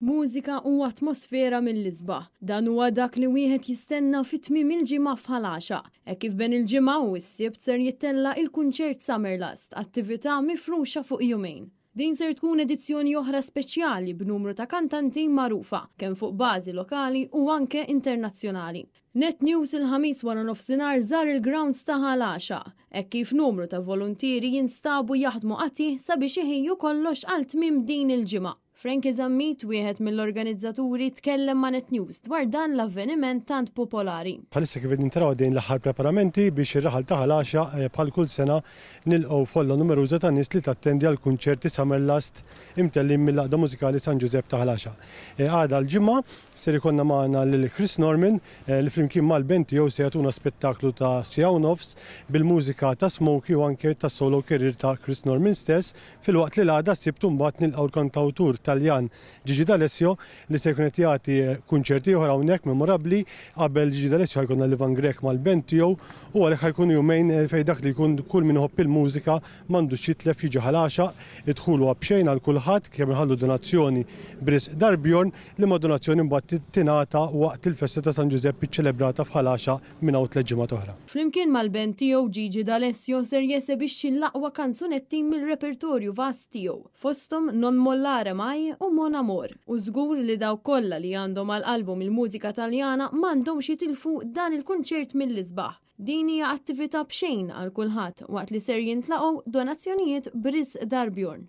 Mużika u atmosfera mill-isbaħ. Dan huwa dak li wieħed jistenna fit-tmiem il-ġimgħa f'ħalaxa. Hekk kif ben il-ġimgħa u s-sibt ser jittella il-kunċert Summerlust, attività mifruxa fuq jumejn. Din ser tkun edizzjoni oħra speċjali b'numru ta' kantanti magħrufa, kemm fuq bażi lokali u anke internazzjonali. Net News il-ħamis wara nofsinhar żar il-grounds ta' ħalaxa, hekk kif numru ta' volontieri jinstabu jaħdmu qati sabiex iħejju kollox għal tmiem din il-ġimgħa. Frankie Zammit, wieħed mill-organizzaturi, tkellem ma' Net News dwar dan l-avveniment tant popolari. Bħalissa kif nintaraw din l-aħħar preparamenti biex ir-raħal ta' ħalaxa bħal kull sena nilqgħu folla numeruża ta' nies li tattendi għal kunċerti Summerlust imtellim mill-laqda mużikali San Giuseppe ta' ħalaxa. Għada l-ġimgħa ser ikonna magħna lil Chris Norman li flimkien mal-band tiegħu se jagħtuna spettaklu ta' sija u nofs bil-mużika ta' Smokey u anke tas solo career ta' Chris Norman stess filwaqt li l-għada ssibtu mbagħad nilqgħu l-kantawtur Taljan Gigi D'Alessio li se jkun qed jagħti kunċerti oħra hawnhekk memorabbli qabel Gigi D'Alessio ħajkun l-Ivan Grek mal-band tiegħu u għalhekk ħajkun jumejn fejn dak li jkun kull min iħobb il-mużika m'għandux jitlef jiġi ħalaxa idħulu b'xejn għal kulħadd kemm iħallu donazzjoni b'risq Darbjorn li ma' donazzjoni mbagħad tingħata waqt il-festa ta' San Giuseppe ċċelebrata f'ħalaxa minn hawn 3 ġimgħat oħra. Flimkien mal-band tiegħu Gigi D'Alessio ser jesebixxi l-aqwa kanzunetti mill-repertorju vast tiegħu fosthom Non mollare mai u Mon Amor. U żgur li daw kollha li għandhom għall-album il-mużika Taljana m'għandhomx jitilfu dan il-kunċert mill-isbaħ. Din hija attività b'xejn għal kulħadd waqt li ser jintlaqgħu donazzjonijiet b'risq Darbjorn.